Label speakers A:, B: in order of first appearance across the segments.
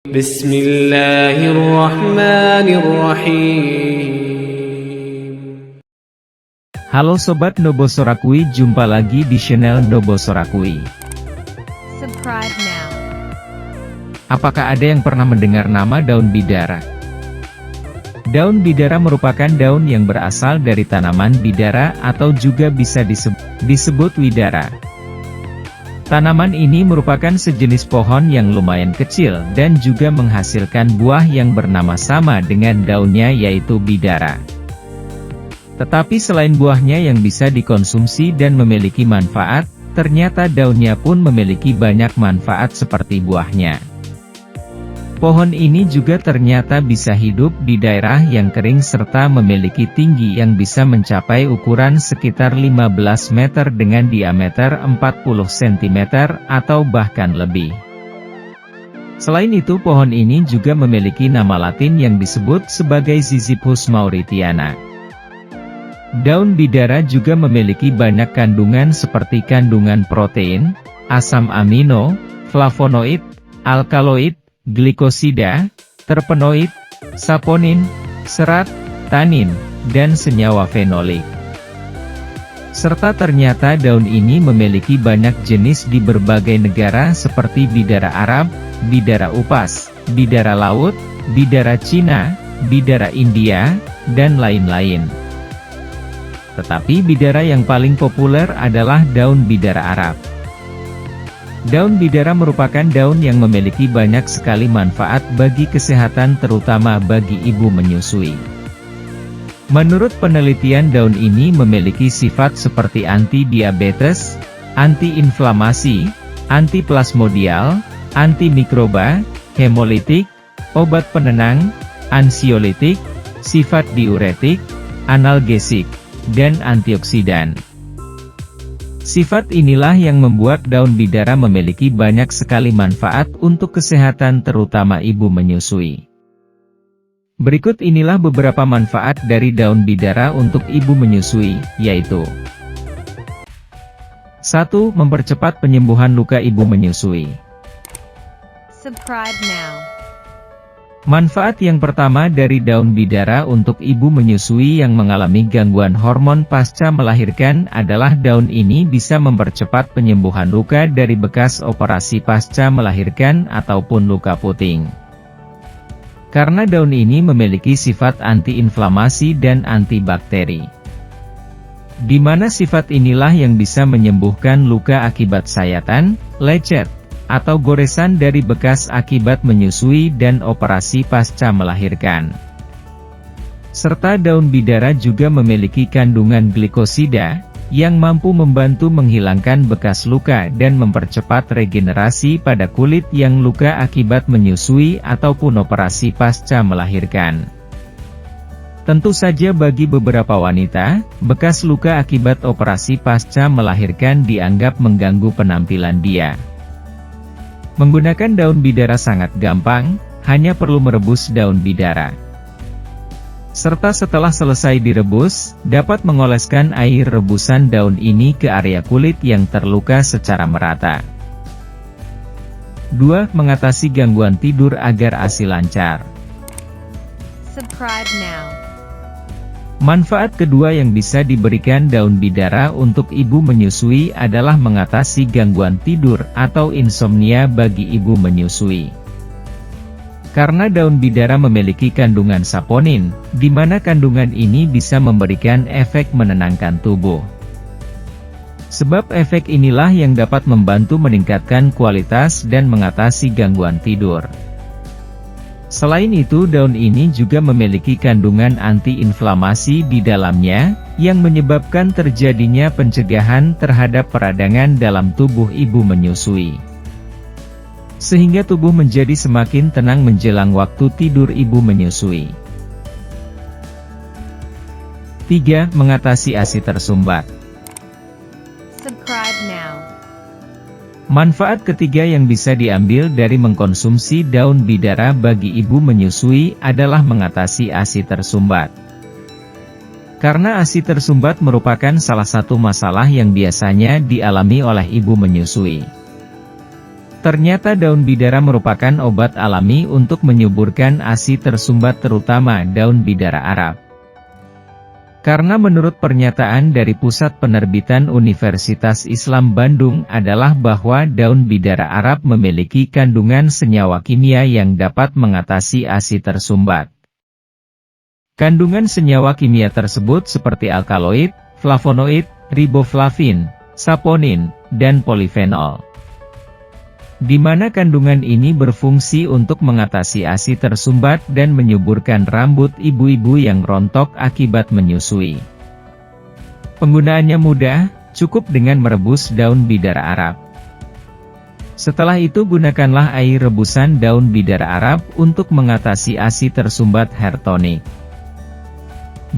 A: Bismillahirrahmanirrahim.
B: Halo Sobat Nobosorakui, jumpa lagi di channel Nobosorakui.
C: Subscribe now.
B: Apakah ada yang pernah mendengar nama daun bidara? Daun bidara merupakan daun yang berasal dari tanaman bidara atau juga bisa disebut widara. Tanaman ini merupakan sejenis pohon yang lumayan kecil dan juga menghasilkan buah yang bernama sama dengan daunnya, yaitu bidara. Tetapi selain buahnya yang bisa dikonsumsi dan memiliki manfaat, ternyata daunnya pun memiliki banyak manfaat seperti buahnya. Pohon ini juga ternyata bisa hidup di daerah yang kering serta memiliki tinggi yang bisa mencapai ukuran sekitar 15 meter dengan diameter 40 cm atau bahkan lebih. Selain itu, pohon ini juga memiliki nama latin yang disebut sebagai Ziziphus mauritiana. Daun bidara juga memiliki banyak kandungan seperti kandungan protein, asam amino, flavonoid, alkaloid, glikosida, terpenoid, saponin, serat, tanin, dan senyawa fenolik. Serta ternyata daun ini memiliki banyak jenis di berbagai negara seperti bidara Arab, bidara upas, bidara laut, bidara Cina, bidara India, dan lain-lain. Tetapi bidara yang paling populer adalah daun bidara Arab. Daun bidara merupakan daun yang memiliki banyak sekali manfaat bagi kesehatan, terutama bagi ibu menyusui. Menurut penelitian, daun ini memiliki sifat seperti anti-diabetes, anti-inflamasi, anti-plasmodial, antimikroba, hemolitik, obat penenang, ansiolitik, sifat diuretik, analgesik, dan antioksidan. Sifat inilah yang membuat daun bidara memiliki banyak sekali manfaat untuk kesehatan, terutama ibu menyusui. Berikut inilah beberapa manfaat dari daun bidara untuk ibu menyusui, yaitu 1. Mempercepat penyembuhan luka ibu menyusui.
C: Subscribe now.
B: Manfaat yang pertama dari daun bidara untuk ibu menyusui yang mengalami gangguan hormon pasca melahirkan adalah daun ini bisa mempercepat penyembuhan luka dari bekas operasi pasca melahirkan ataupun luka puting. Karena daun ini memiliki sifat antiinflamasi dan antibakteri, di mana sifat inilah yang bisa menyembuhkan luka akibat sayatan, lecet, atau goresan dari bekas akibat menyusui dan operasi pasca melahirkan. Serta daun bidara juga memiliki kandungan glikosida, yang mampu membantu menghilangkan bekas luka dan mempercepat regenerasi pada kulit yang luka akibat menyusui ataupun operasi pasca melahirkan. Tentu saja bagi beberapa wanita, bekas luka akibat operasi pasca melahirkan dianggap mengganggu penampilan dia. Menggunakan daun bidara sangat gampang, hanya perlu merebus daun bidara. Serta setelah selesai direbus, dapat mengoleskan air rebusan daun ini ke area kulit yang terluka secara merata. 2. Mengatasi gangguan tidur agar ASI lancar.
C: Subscribe now.
B: Manfaat kedua yang bisa diberikan daun bidara untuk ibu menyusui adalah mengatasi gangguan tidur atau insomnia bagi ibu menyusui. Karena daun bidara memiliki kandungan saponin, di mana kandungan ini bisa memberikan efek menenangkan tubuh. Sebab efek inilah yang dapat membantu meningkatkan kualitas dan mengatasi gangguan tidur. Selain itu, daun ini juga memiliki kandungan antiinflamasi di dalamnya, yang menyebabkan terjadinya pencegahan terhadap peradangan dalam tubuh ibu menyusui. Sehingga tubuh menjadi semakin tenang menjelang waktu tidur ibu menyusui. 3. Mengatasi ASI tersumbat.
C: Subscribe now.
B: Manfaat ketiga yang bisa diambil dari mengkonsumsi daun bidara bagi ibu menyusui adalah mengatasi ASI tersumbat. Karena ASI tersumbat merupakan salah satu masalah yang biasanya dialami oleh ibu menyusui. Ternyata daun bidara merupakan obat alami untuk menyuburkan ASI tersumbat, terutama daun bidara Arab. Karena menurut pernyataan dari Pusat Penerbitan Universitas Islam Bandung adalah bahwa daun bidara Arab memiliki kandungan senyawa kimia yang dapat mengatasi ASI tersumbat. Kandungan senyawa kimia tersebut seperti alkaloid, flavonoid, riboflavin, saponin, dan polifenol. Di mana kandungan ini berfungsi untuk mengatasi ASI tersumbat dan menyuburkan rambut ibu-ibu yang rontok akibat menyusui. Penggunaannya mudah, cukup dengan merebus daun bidara Arab. Setelah itu gunakanlah air rebusan daun bidara Arab untuk mengatasi ASI tersumbat hair tonic.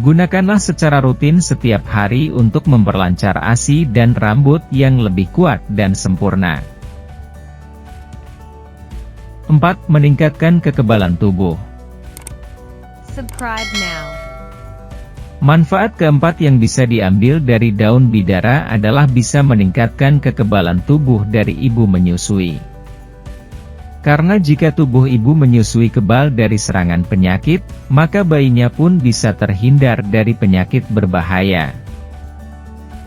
B: Gunakanlah secara rutin setiap hari untuk memperlancar ASI dan rambut yang lebih kuat dan sempurna. 4. Meningkatkan kekebalan tubuh.
C: Subscribe now.
B: Manfaat keempat yang bisa diambil dari daun bidara adalah bisa meningkatkan kekebalan tubuh dari ibu menyusui. Karena jika tubuh ibu menyusui kebal dari serangan penyakit, maka bayinya pun bisa terhindar dari penyakit berbahaya.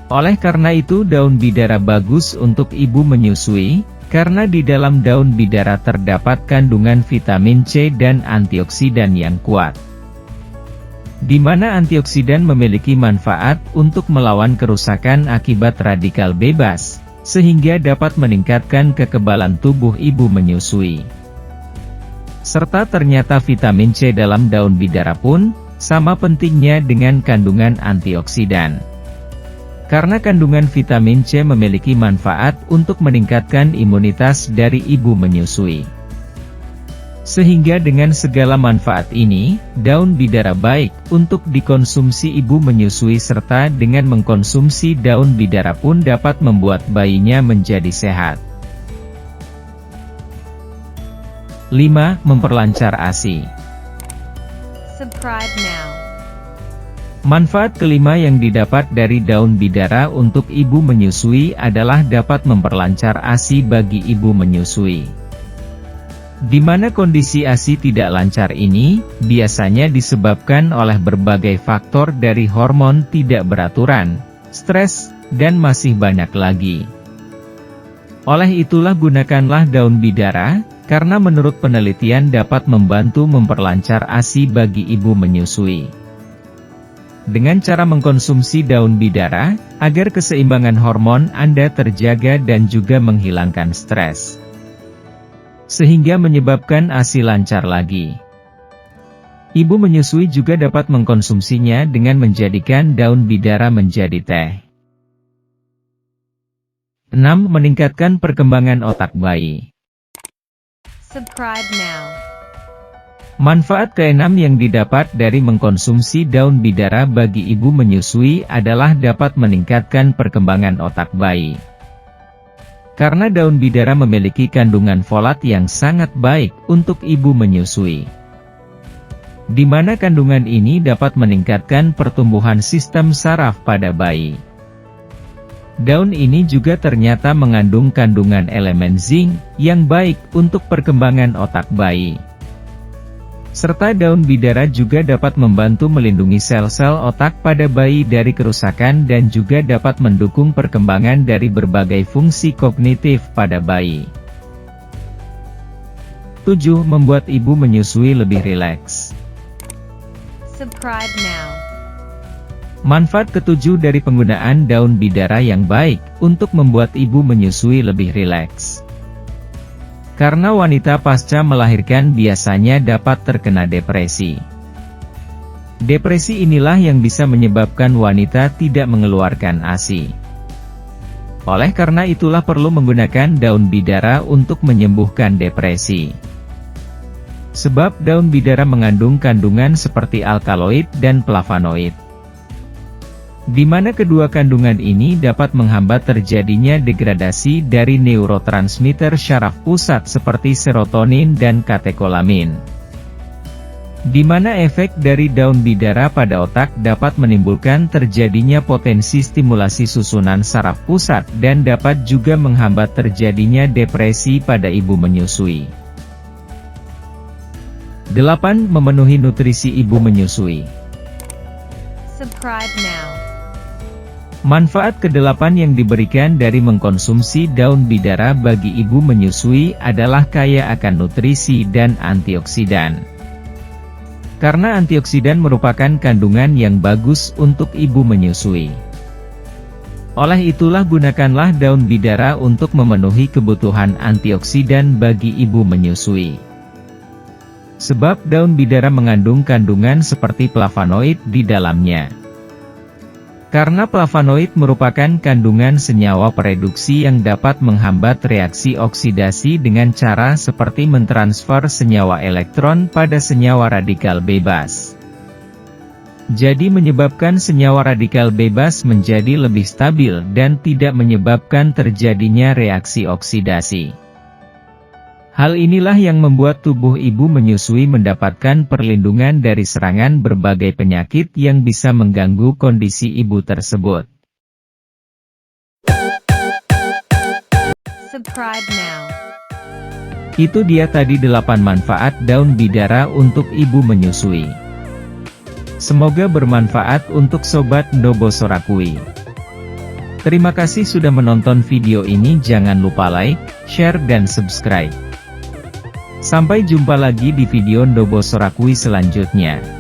B: Oleh karena itu daun bidara bagus untuk ibu menyusui, karena di dalam daun bidara terdapat kandungan vitamin C dan antioksidan yang kuat. Di mana antioksidan memiliki manfaat untuk melawan kerusakan akibat radikal bebas, sehingga dapat meningkatkan kekebalan tubuh ibu menyusui. Serta ternyata vitamin C dalam daun bidara pun, sama pentingnya dengan kandungan antioksidan. Karena kandungan vitamin C memiliki manfaat untuk meningkatkan imunitas dari ibu menyusui. Sehingga dengan segala manfaat ini, daun bidara baik untuk dikonsumsi ibu menyusui serta dengan mengkonsumsi daun bidara pun dapat membuat bayinya menjadi sehat. 5. Memperlancar ASI.
C: Subscribe now.
B: Manfaat kelima yang didapat dari daun bidara untuk ibu menyusui adalah dapat memperlancar ASI bagi ibu menyusui. Di mana kondisi ASI tidak lancar ini, biasanya disebabkan oleh berbagai faktor dari hormon tidak beraturan, stres, dan masih banyak lagi. Oleh itulah gunakanlah daun bidara, karena menurut penelitian dapat membantu memperlancar ASI bagi ibu menyusui. Dengan cara mengkonsumsi daun bidara, agar keseimbangan hormon Anda terjaga dan juga menghilangkan stres. Sehingga menyebabkan ASI lancar lagi. Ibu menyusui juga dapat mengkonsumsinya dengan menjadikan daun bidara menjadi teh. 6. Meningkatkan perkembangan otak bayi.
C: Subscribe now.
B: Manfaat keenam yang didapat dari mengkonsumsi daun bidara bagi ibu menyusui adalah dapat meningkatkan perkembangan otak bayi. Karena daun bidara memiliki kandungan folat yang sangat baik untuk ibu menyusui. Di mana kandungan ini dapat meningkatkan pertumbuhan sistem saraf pada bayi. Daun ini juga ternyata mengandung kandungan elemen zinc yang baik untuk perkembangan otak bayi. Serta daun bidara juga dapat membantu melindungi sel-sel otak pada bayi dari kerusakan dan juga dapat mendukung perkembangan dari berbagai fungsi kognitif pada bayi. 7. Membuat ibu menyusui lebih rileks.
C: Subscribe now.
B: Manfaat ketujuh dari penggunaan daun bidara yang baik untuk membuat ibu menyusui lebih rileks. Karena wanita pasca melahirkan biasanya dapat terkena depresi. Depresi inilah yang bisa menyebabkan wanita tidak mengeluarkan ASI. Oleh karena itulah perlu menggunakan daun bidara untuk menyembuhkan depresi. Sebab daun bidara mengandung kandungan seperti alkaloid dan flavonoid. Di mana kedua kandungan ini dapat menghambat terjadinya degradasi dari neurotransmitter syaraf pusat seperti serotonin dan katekolamin. di mana efek dari daun bidara pada otak dapat menimbulkan terjadinya potensi stimulasi susunan saraf pusat dan dapat juga menghambat terjadinya depresi pada ibu menyusui. 8. Memenuhi nutrisi ibu menyusui.
C: Subscribe now.
B: Manfaat ke-8 yang diberikan dari mengkonsumsi daun bidara bagi ibu menyusui adalah kaya akan nutrisi dan antioksidan. Karena antioksidan merupakan kandungan yang bagus untuk ibu menyusui. Oleh itulah gunakanlah daun bidara untuk memenuhi kebutuhan antioksidan bagi ibu menyusui. Sebab daun bidara mengandung kandungan seperti flavonoid di dalamnya. Karena flavonoid merupakan kandungan senyawa pereduksi yang dapat menghambat reaksi oksidasi dengan cara seperti mentransfer senyawa elektron pada senyawa radikal bebas. Jadi menyebabkan senyawa radikal bebas menjadi lebih stabil dan tidak menyebabkan terjadinya reaksi oksidasi. Hal inilah yang membuat tubuh ibu menyusui mendapatkan perlindungan dari serangan berbagai penyakit yang bisa mengganggu kondisi ibu tersebut.
C: Subscribe now.
B: Itu dia tadi 8 manfaat daun bidara untuk ibu menyusui. Semoga bermanfaat untuk Sobat Nobosorakui. Terima kasih sudah menonton video ini, jangan lupa like, share dan subscribe. Sampai jumpa lagi di video Nobosorakui selanjutnya.